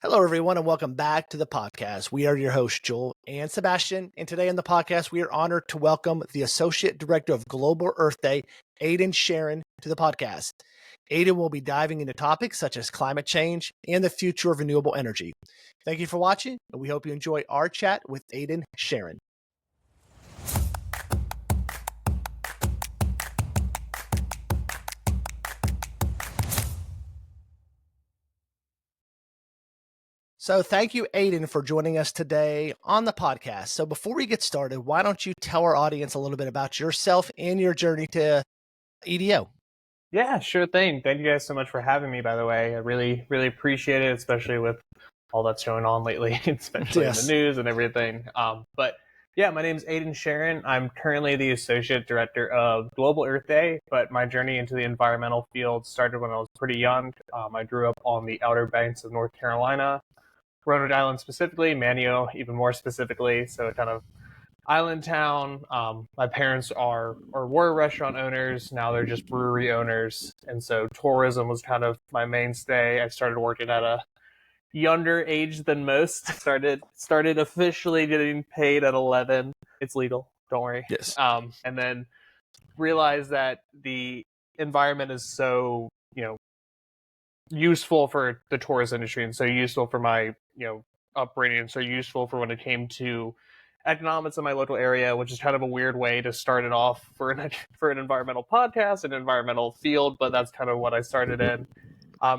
Hello, everyone, and welcome back to the podcast. We are your hosts, Joel and Sebastian, and today on the podcast, we are honored to welcome the Associate Director of Global Earth Day, Aidan Charron, to the podcast. Aidan will be diving into topics such as climate change and the future of renewable energy. Thank you for watching, and we hope you enjoy our chat with Aidan Charron. So thank you, Aidan, for joining us today on the podcast. So before we get started, why don't you tell our audience a little bit about yourself and your journey to EDO? Yeah, sure thing. Thank you guys so much for having me, by the way. I really appreciate it, especially with all that's going on lately, especially in the news and everything. But yeah, my name is Aidan Charron. I'm currently the Associate Director of Global Earth Day, but my journey into the environmental field started when I was pretty young. I grew up on the Outer Banks of North Carolina, Rhode Island specifically, Manio even more specifically, so kind of island town. My parents were restaurant owners. Now they're just brewery owners. And so tourism was kind of my mainstay. I started working at a younger age than most. Started officially getting paid at 11. It's legal. Don't worry. Yes. And then realized that the environment is so, useful for the tourist industry and so useful for my, upbringing and so useful for when it came to economics in my local area, which is kind of a weird way to start it off for an environmental podcast, an environmental field, but that's kind of what I started in.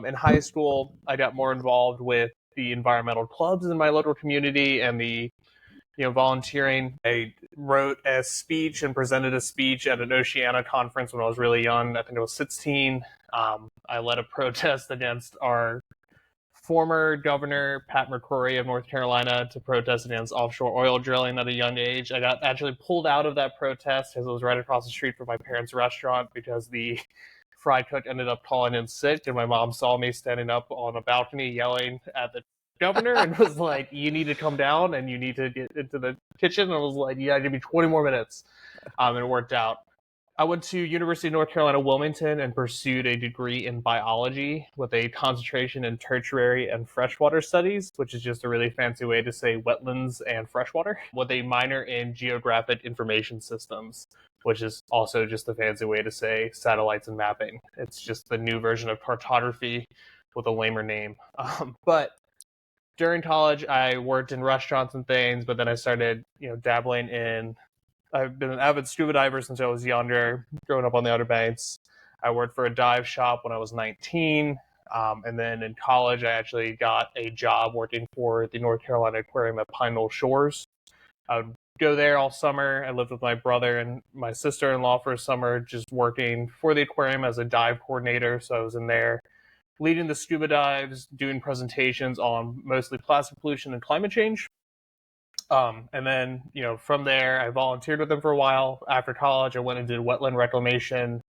In high school, I got more involved with the environmental clubs in my local community and the volunteering. I wrote a speech and presented a speech at an Oceana conference when I was really young. I think I was 16. I led a protest against our former governor, Pat McCrory of North Carolina, to protest against offshore oil drilling at a young age. I got actually pulled out of that protest because it was right across the street from my parents' restaurant because the fry cook ended up calling in sick, and my mom saw me standing up on a balcony yelling at the governor and was like, "You need to come down and you need to get into the kitchen." And I was like, "Yeah, give me 20 more minutes." And it worked out. I went to University of North Carolina, Wilmington, and pursued a degree in biology with a concentration in tertiary and freshwater studies, which is just a really fancy way to say wetlands and freshwater, with a minor in geographic information systems, which is also just a fancy way to say satellites and mapping. It's just the new version of cartography with a lamer name. But during college, I worked in restaurants and things, but then I started, dabbling in. I've been an avid scuba diver since I was younger, growing up on the Outer Banks. I worked for a dive shop when I was 19. And then in college, I actually got a job working for the North Carolina Aquarium at Pine Knoll Shores. I would go there all summer. I lived with my brother and my sister-in-law for a summer, just working for the aquarium as a dive coordinator. So I was in there leading the scuba dives, doing presentations on mostly plastic pollution and climate change. And then, from there, I volunteered with them for a while. After college, I went and did wetland reclamation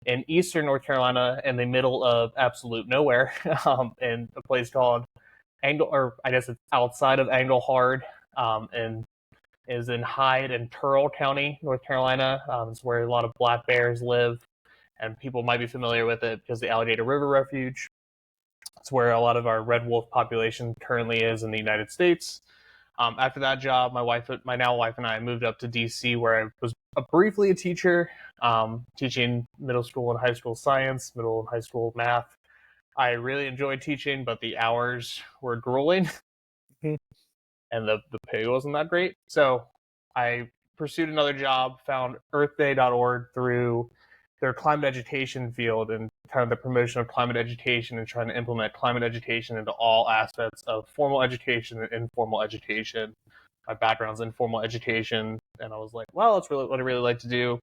in eastern North Carolina in the middle of absolute nowhere, in a place called I guess it's outside of Englehart, and is in Hyde and Turl County, North Carolina. It's where a lot of black bears live, and people might be familiar with it because the Alligator River Refuge. It's where a lot of our red wolf population currently is in the United States. After that job, my now wife and I moved up to DC, where I was briefly a teacher, teaching middle school and high school science, middle and high school math. I really enjoyed teaching, but the hours were grueling, and the pay wasn't that great. So I pursued another job, found earthday.org through their climate education field and kind of the promotion of climate education and trying to implement climate education into all aspects of formal education and informal education. My background's in formal education, and I was like, well, that's really what I really like to do.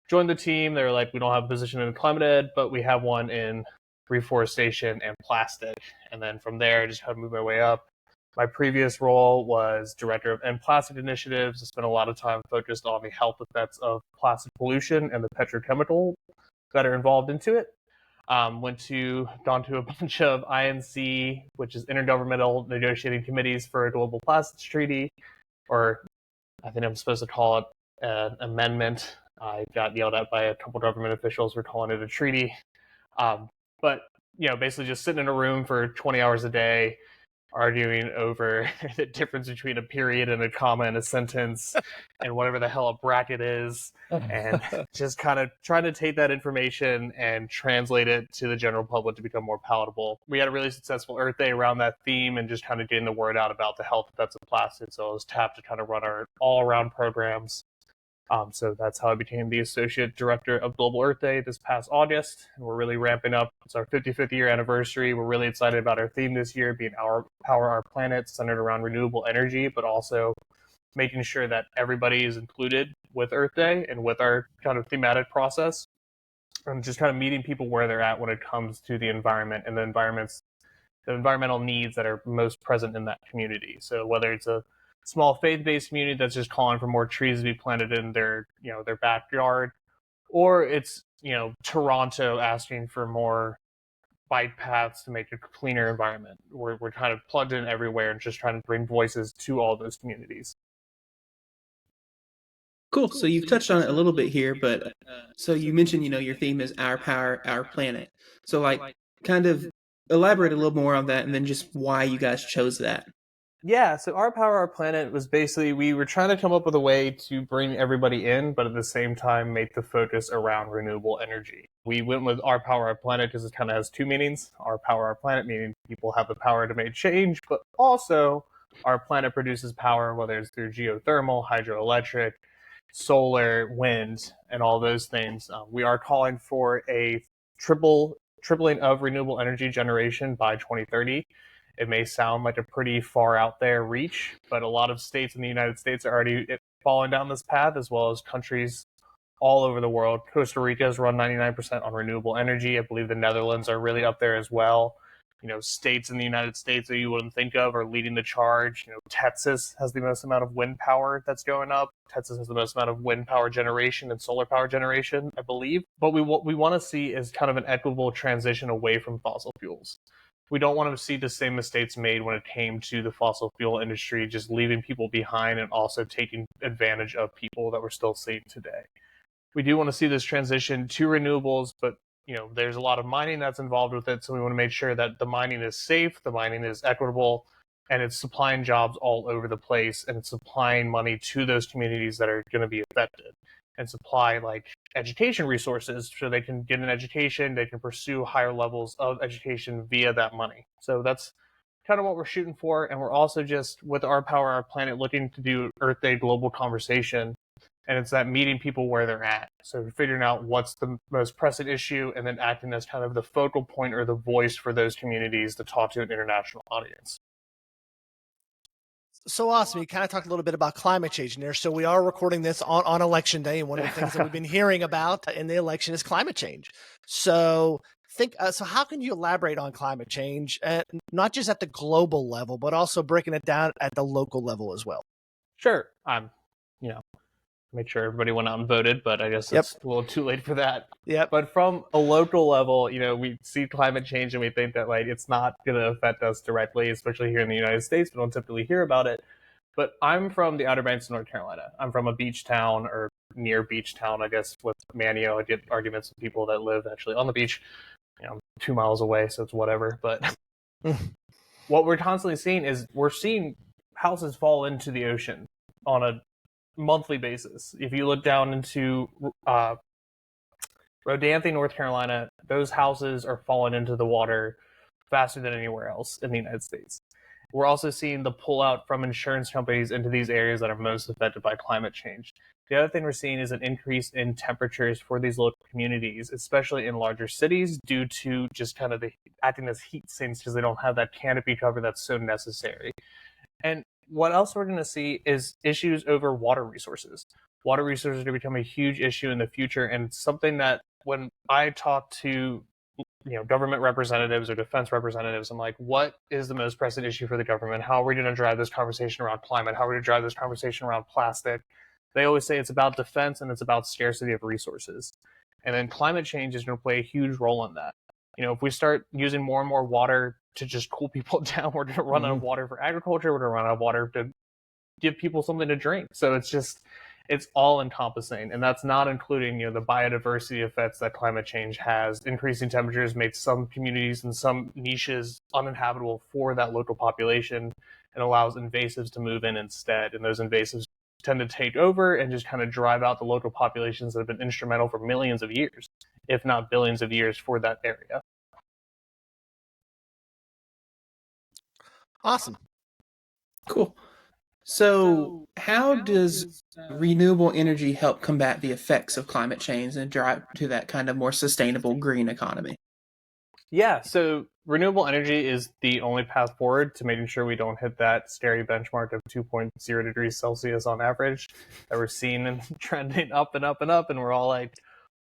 Joined the team. They were like, we don't have a position in climate ed, but we have one in reforestation and plastic. And then from there, I just kind of moved my way up. My previous role was director of End Plastic Initiatives. I spent a lot of time focused on the health effects of plastic pollution and the petrochemical that are involved into it. Gone to a bunch of INC, which is Intergovernmental Negotiating Committees for a Global Plastics Treaty, or I think I'm supposed to call it an amendment. I got yelled at by a couple government officials for calling it a treaty. But basically just sitting in a room for 20 hours a day, arguing over the difference between a period and a comma in a sentence and whatever the hell a bracket is, and just kind of trying to take that information and translate it to the general public to become more palatable. We had a really successful Earth Day around that theme and just kind of getting the word out about the health effects of plastic. So I was tapped to kind of run our all-around programs. So that's how I became the Associate Director of Global Earth Day this past August. And we're really ramping up. It's our 55th year anniversary. We're really excited about our theme this year being Power Our Planet, centered around renewable energy, but also making sure that everybody is included with Earth Day and with our kind of thematic process. And just kind of meeting people where they're at when it comes to the environment and the environmental needs that are most present in that community. So whether it's a small faith-based community that's just calling for more trees to be planted in their backyard, or it's Toronto asking for more bike paths to make a cleaner environment. We're kind of plugged in everywhere and just trying to bring voices to all those communities. Cool. So you've touched on it a little bit here, but so you mentioned your theme is Our Power, Our Planet. So kind of elaborate a little more on that, and then just why you guys chose that. Yeah, so Our Power, Our Planet was basically, we were trying to come up with a way to bring everybody in, but at the same time make the focus around renewable energy. We went with Our Power, Our Planet because it kind of has two meanings. Our Power, Our Planet, meaning people have the power to make change, but also our planet produces power, whether it's through geothermal, hydroelectric, solar, wind, and all those things. We are calling for a tripling of renewable energy generation by 2030. It may sound like a pretty far out there reach, but a lot of states in the United States are already falling down this path, as well as countries all over the world. Costa Rica has run 99% on renewable energy. I believe the Netherlands are really up there as well. States in the United States that you wouldn't think of are leading the charge. Texas has the most amount of wind power that's going up. Texas has the most amount of wind power generation and solar power generation, I believe. But what we want to see is kind of an equitable transition away from fossil fuels. We don't want to see the same mistakes made when it came to the fossil fuel industry, just leaving people behind and also taking advantage of people that we're still seeing today. We do want to see this transition to renewables, but there's a lot of mining that's involved with it, so we want to make sure that the mining is safe, the mining is equitable, and it's supplying jobs all over the place, and it's supplying money to those communities that are going to be affected, and supply education resources so they can get an education, they can pursue higher levels of education via that money. So that's kind of what we're shooting for. And we're also just, with Our Power, Our Planet, looking to do Earth Day global conversation. And it's that meeting people where they're at. So figuring out what's the most pressing issue and then acting as kind of the focal point or the voice for those communities to talk to an international audience. So awesome. You kind of talked a little bit about climate change in there. So we are recording this on election day. And one of the things that we've been hearing about in the election is climate change. So so how can you elaborate on climate change, not just at the global level, but also breaking it down at the local level as well? Sure. Make sure everybody went out and voted, but I guess it's a little too late for that. Yep. But from a local level, we see climate change and we think that it's not going to affect us directly, especially here in the United States. We don't typically hear about it. But I'm from the Outer Banks of North Carolina. I'm from a beach town, or near beach town, I guess, with Manio. I get arguments with people that live actually on the beach. I'm 2 miles away, so it's whatever. But what we're constantly seeing is we're seeing houses fall into the ocean on a monthly basis. If you look down into Rodanthe, North Carolina, those houses are falling into the water faster than anywhere else in the United States. We're also seeing the pullout from insurance companies into these areas that are most affected by climate change. The other thing we're seeing is an increase in temperatures for these local communities, especially in larger cities, due to just kind of the acting as heat sinks because they don't have that canopy cover that's so necessary. And what else we're going to see is issues over water resources. Water resources are going to become a huge issue in the future, and it's something that when I talk to government representatives or defense representatives, I'm like, what is the most pressing issue for the government? How are we going to drive this conversation around climate? How are we going to drive this conversation around plastic? They always say it's about defense and it's about scarcity of resources. And then climate change is going to play a huge role in that. If we start using more and more water to just cool people down, we're going to run out of water for agriculture. We're going to run out of water to give people something to drink. So it's It's all encompassing, and that's not including the biodiversity effects that climate change has. Increasing temperatures make some communities and some niches uninhabitable for that local population and allows invasives to move in instead, and those invasives tend to take over and just kind of drive out the local populations that have been instrumental for millions of years, if not billions of years, for that area. Awesome. Cool. So, how does renewable energy help combat the effects of climate change and drive to that kind of more sustainable green economy? Yeah, so renewable energy is the only path forward to making sure we don't hit that scary benchmark of 2.0 degrees Celsius on average that we're seeing and trending up and up and up, and we're all like,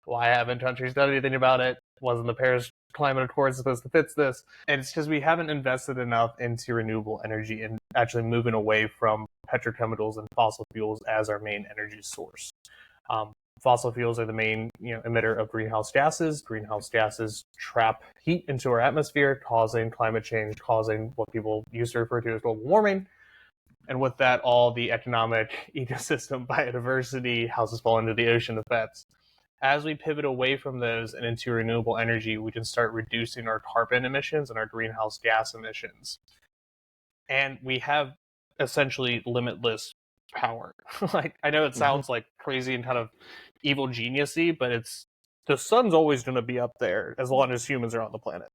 why haven't countries done anything about it? Wasn't the Paris Climate Accord supposed to fix this? And it's because we haven't invested enough into renewable energy and actually moving away from petrochemicals and fossil fuels as our main energy source. Fossil fuels are the main emitter of greenhouse gases. Greenhouse gases trap heat into our atmosphere, causing climate change, causing what people used to refer to as global warming. And with that, all the economic, ecosystem, biodiversity, houses fall into the ocean effects. As we pivot away from those and into renewable energy, we can start reducing our carbon emissions and our greenhouse gas emissions. And we have essentially limitless power. Like, I know it sounds like crazy and kind of evil genius-y, but the sun's always going to be up there as long as humans are on the planet.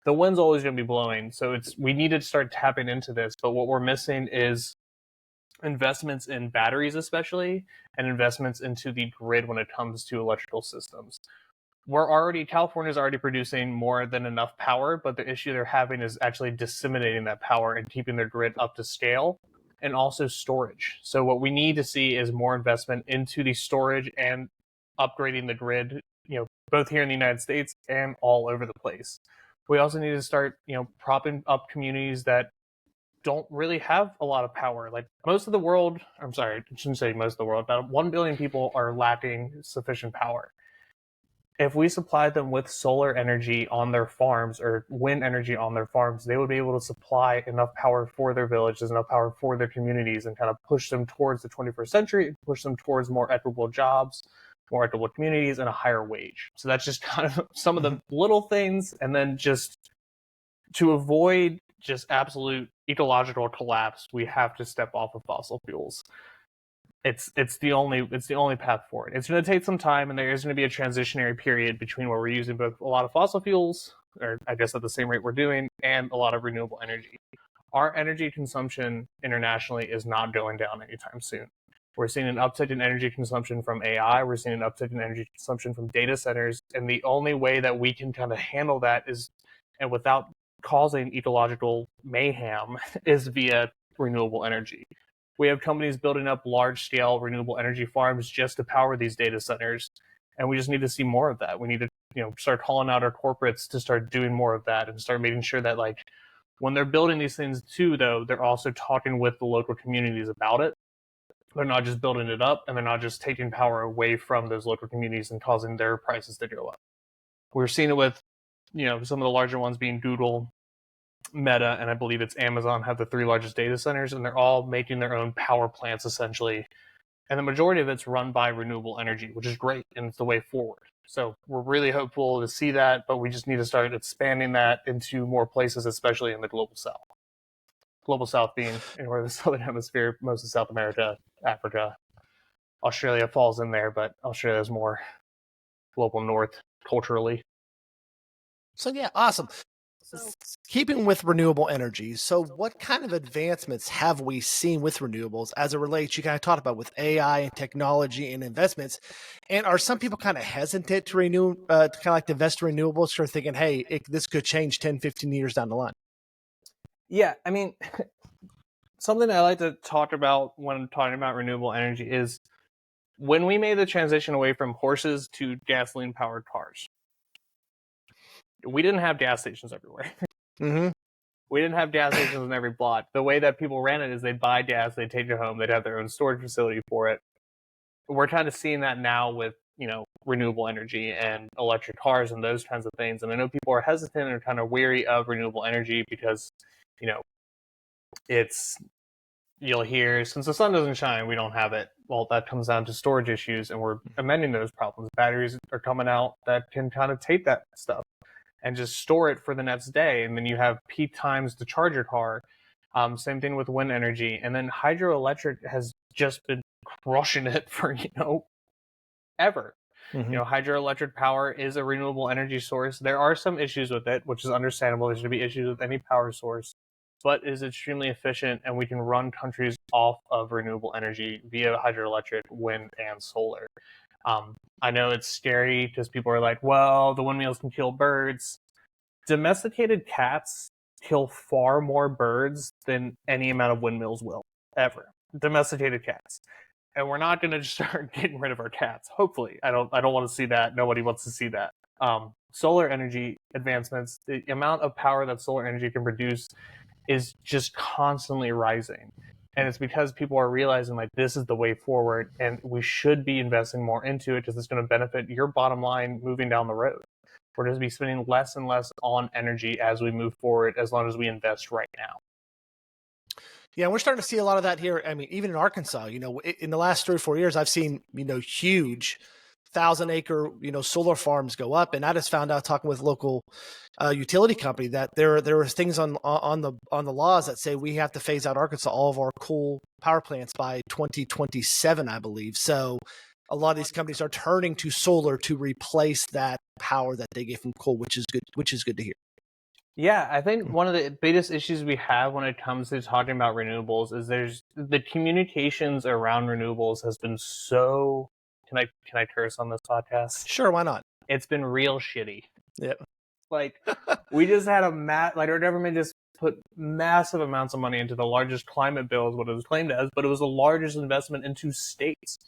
The wind's always going to be blowing, so we need to start tapping into this. But what we're missing is investments in batteries, especially, and investments into the grid when it comes to electrical systems. California's already producing more than enough power, but the issue they're having is actually disseminating that power and keeping their grid up to scale, and also storage. So what we need to see is more investment into the storage and upgrading the grid, both here in the United States and all over the place. We also need to start, propping up communities that don't really have a lot of power. Like most of the world, I'm sorry, I shouldn't say most of the world, about 1 billion people are lacking sufficient power. If we supplied them with solar energy on their farms or wind energy on their farms, they would be able to supply enough power for their villages, enough power for their communities, and kind of push them towards the 21st century, push them towards more equitable jobs, more equitable communities, and a higher wage. So that's just kind of some of the little things. And then just to avoid just absolute ecological collapse, we have to step off of fossil fuels. It's the only path forward. It's going to take some time, and there is going to be a transitionary period between where we're using both a lot of fossil fuels, or I guess at the same rate we're doing, and a lot of renewable energy. Our energy consumption internationally is not going down anytime soon. We're seeing an uptick in energy consumption from AI. We're seeing an uptick in energy consumption from data centers, and the only way that we can kind of handle that is, and without causing ecological mayhem, is via renewable energy. We have companies building up large-scale renewable energy farms just to power these data centers, and we just need to see more of that. We need to, start calling out our corporates to start doing more of that and start making sure that, like, when they're building these things too, though, they're also talking with the local communities about it. They're not just building it up, and they're not just taking power away from those local communities and causing their prices to go up. We're seeing it with, some of the larger ones being Google, Meta, and I believe it's Amazon have the 3 largest data centers, and they're all making their own power plants essentially. And the majority of it's run by renewable energy, which is great, and it's the way forward. So we're really hopeful to see that, but we just need to start expanding that into more places, especially in the global south. Global south being anywhere the southern hemisphere, most of South America, Africa. Australia falls in there, but Australia is more global north culturally. So yeah, awesome. Keeping with renewable energy, so what kind of advancements have we seen with renewables as it relates, you kind of talked about with AI and technology and investments, and are some people kind of hesitant to to invest in renewables, sort of thinking, hey, this could change 10, 15 years down the line? Yeah, I mean, something I like to talk about when talking about renewable energy is when we made the transition away from horses to gasoline-powered cars, we didn't have gas stations everywhere. Mm-hmm. We didn't have gas stations in every block. The way that people ran it is they'd buy gas, they'd take it home, they'd have their own storage facility for it. We're kind of seeing that now with, renewable energy and electric cars and those kinds of things. And I know people are hesitant and kind of wary of renewable energy because, you'll hear, since the sun doesn't shine, we don't have it. well, that comes down to storage issues, and we're amending those problems. Batteries are coming out that can kind of take that stuff and just store it for the next day, and then you have peak times to charge your car. Same thing with wind energy, and then hydroelectric has just been crushing it for ever. Hydroelectric power is a renewable energy source. There are some issues with it, which is understandable. There's going to be issues with any power source, but it is extremely efficient, and we can run countries off of renewable energy via hydroelectric, wind, and solar. I know it's scary because people are like, well, the windmills can kill birds. Domesticated cats kill far more birds than any amount of windmills will, ever. Domesticated cats. And we're not going to just start getting rid of our cats. Hopefully, I don't want to see that. Nobody wants to see that. Solar energy advancements, the amount of power that solar energy can produce is just constantly rising. And it's because people are realizing like this is the way forward, and we should be investing more into it because it's going to benefit your bottom line moving down the road. We're going to be spending less and less on energy as we move forward, as long as we invest right now. Yeah, we're starting to see a lot of that here. I mean, even in Arkansas, in the last 3 or 4 years, I've seen, huge 1,000-acre, solar farms go up. And I just found out talking with local utility company that there are things on the laws that say we have to phase out Arkansas, all of our coal power plants by 2027, I believe. So a lot of these companies are turning to solar to replace that power that they get from coal, which is good to hear. Yeah, I think one of the biggest issues we have when it comes to talking about renewables is there's the communications around renewables has been so. Can I curse on this podcast? Sure, why not? It's been real shitty. Yeah. Like we just had our government just put massive amounts of money into the largest climate bill is what it was claimed as, but it was the largest investment into states.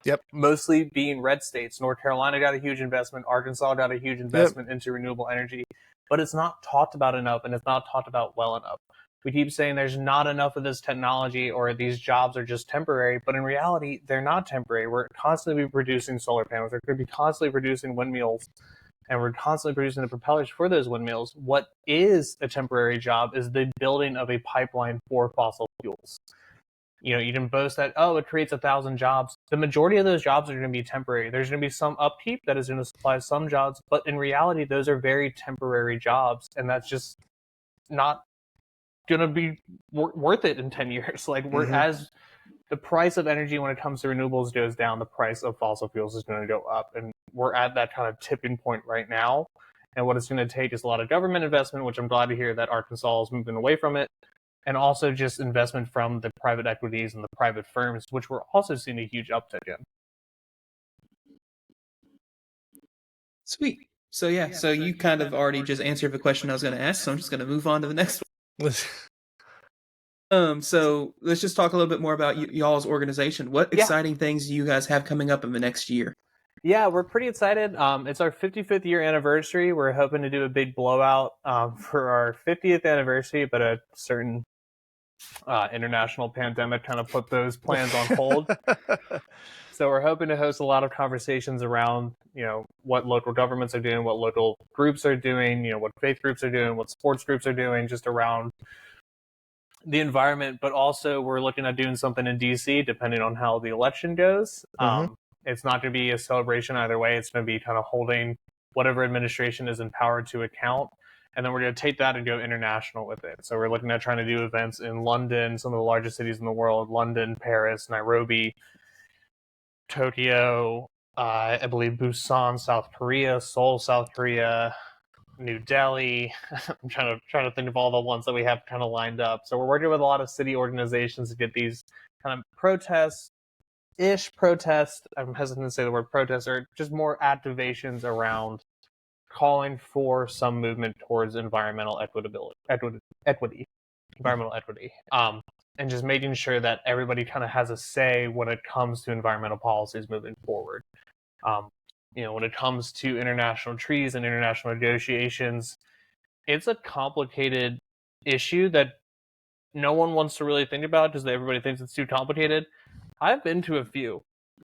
Yep. Mostly being red states. North Carolina got a huge investment. Arkansas got a huge investment into renewable energy. But it's not talked about enough, and it's not talked about well enough. We keep saying there's not enough of this technology or these jobs are just temporary, but in reality, they're not temporary. We're constantly producing solar panels. We're going to be constantly producing windmills, and we're constantly producing the propellers for those windmills. What is a temporary job is the building of a pipeline for fossil fuels. You can boast that, it creates 1,000 jobs. The majority of those jobs are going to be temporary. There's going to be some upkeep that is going to supply some jobs, but in reality, those are very temporary jobs, and that's just not going to be worth it in 10 years. Like, as the price of energy when it comes to renewables goes down, the price of fossil fuels is going to go up, and we're at that kind of tipping point right now. And what it's going to take is a lot of government investment, which I'm glad to hear that Arkansas is moving away from it. And also just investment from the private equities and the private firms, which we're also seeing a huge uptick in. Sweet. So you kind of already just answered the question I was going to ask, so I'm just going to move on to the next one. So let's just talk a little bit more about y'all's organization. What exciting things do you guys have coming up in the next year? Yeah, we're pretty excited. It's our 55th year anniversary. We're hoping to do a big blowout for our 50th anniversary, but a certain international pandemic kind of put those plans on hold. So we're hoping to host a lot of conversations around, what local governments are doing, what local groups are doing, what faith groups are doing, what sports groups are doing, just around the environment. But also we're looking at doing something in DC, depending on how the election goes. It's not going to be a celebration either way. It's going to be kind of holding whatever administration is in power to account. And then we're going to take that and go international with it. So we're looking at trying to do events in London, some of the largest cities in the world, London, Paris, Nairobi, Tokyo, I believe Busan, South Korea, Seoul, South Korea, New Delhi. I'm trying to think of all the ones that we have kind of lined up. So we're working with a lot of city organizations to get these kind of protests. I'm hesitant to say the word protest, or just more activations around calling for some movement towards environmental equity, and just making sure that everybody kind of has a say when it comes to environmental policies moving forward. When it comes to international treaties and international negotiations, it's a complicated issue that no one wants to really think about because everybody thinks it's too complicated. I've been to a few.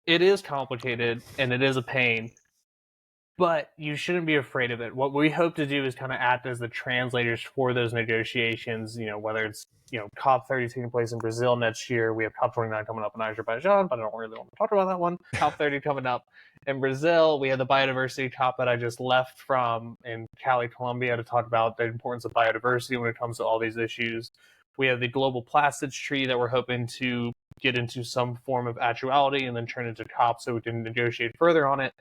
It is complicated and it is a pain. But you shouldn't be afraid of it. What we hope to do is kind of act as the translators for those negotiations, whether it's, COP30 taking place in Brazil next year. We have COP29 coming up in Azerbaijan, but I don't really want to talk about that one. COP30 coming up in Brazil. We have the biodiversity COP that I just left from in Cali, Colombia, to talk about the importance of biodiversity when it comes to all these issues. We have the global plastics tree that we're hoping to get into some form of actuality and then turn into COP so we can negotiate further on it.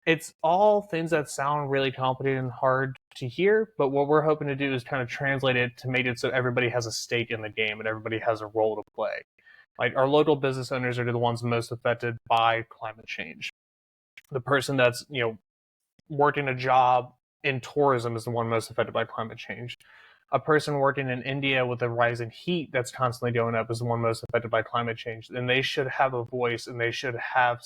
It's all things that sound really complicated and hard to hear, but what we're hoping to do is kind of translate it to make it so everybody has a stake in the game and everybody has a role to play. Like, our local business owners are the ones most affected by climate change. The person that's, working a job in tourism is the one most affected by climate change. A person working in India with the rise in heat that's constantly going up is the one most affected by climate change. And they should have a voice, and they should have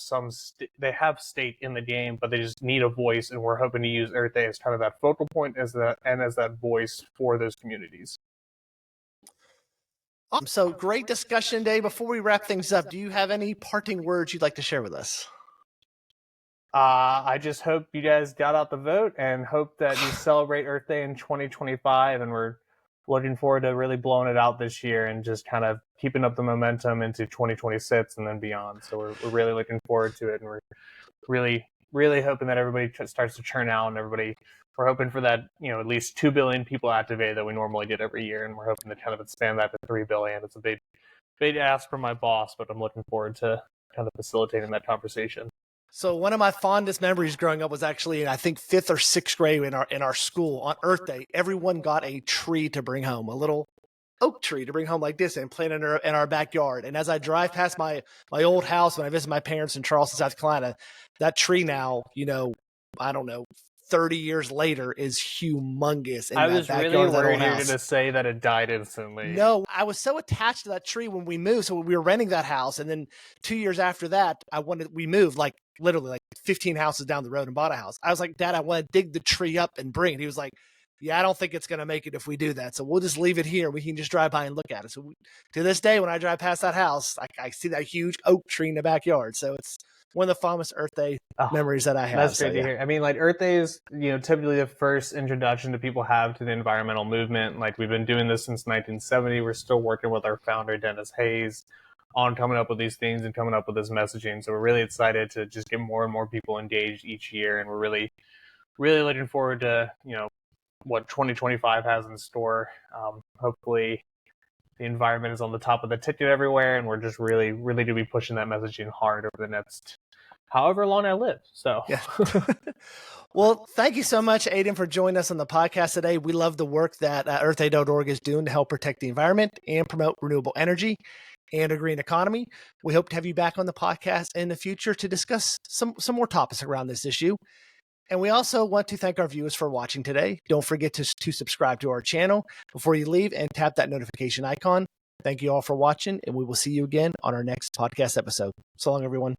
they have stake in the game, but they just need a voice. And we're hoping to use Earth Day as kind of that focal point as that voice for those communities. So great discussion day. Before we wrap things up, do you have any parting words you'd like to share with us? I just hope you guys got out the vote and hope that you celebrate Earth Day in 2025. And we're looking forward to really blowing it out this year and just kind of keeping up the momentum into 2026 and then beyond. So we're really looking forward to it. And we're really, really hoping that everybody starts to churn out, and we're hoping for that, at least 2 billion people activated that we normally get every year. And we're hoping to kind of expand that to 3 billion. It's a big ask from my boss, but I'm looking forward to kind of facilitating that conversation. So one of my fondest memories growing up was actually in, I think, 5th or 6th grade in our school on Earth Day. Everyone got a tree to bring home, a little oak tree to bring home like this and plant in our backyard. And as I drive past my old house when I visit my parents in Charleston, South Carolina, that tree now, I don't know, 30 years later is humongous. I was really worried you were going to say that it died instantly. No, I was so attached to that tree when we moved. So we were renting that house. And then 2 years after that, we moved literally 15 houses down the road and bought a house. I was like, Dad, I want to dig the tree up and bring it. He was like, yeah, I don't think it's going to make it if we do that. So we'll just leave it here. We can just drive by and look at it. So to this day, when I drive past that house, I see that huge oak tree in the backyard. So it's one of the fondest Earth Day memories that I have. That's great to hear. I mean, Earth Day is, typically the first introduction that people have to the environmental movement. We've been doing this since 1970. We're still working with our founder, Dennis Hayes, on coming up with these things and coming up with this messaging. So we're really excited to just get more and more people engaged each year. And we're really, really looking forward to, what 2025 has in store. Hopefully the environment is on the top of the ticket everywhere, and we're just really, really going to be pushing that messaging hard over the next however long I live. So, yeah. Well, thank you so much, Aidan, for joining us on the podcast today. We love the work that EarthDay.org is doing to help protect the environment and promote renewable energy and a green economy. We hope to have you back on the podcast in the future to discuss some more topics around this issue. And we also want to thank our viewers for watching today. Don't forget to subscribe to our channel before you leave and tap that notification icon. Thank you all for watching, and we will see you again on our next podcast episode. So long, everyone.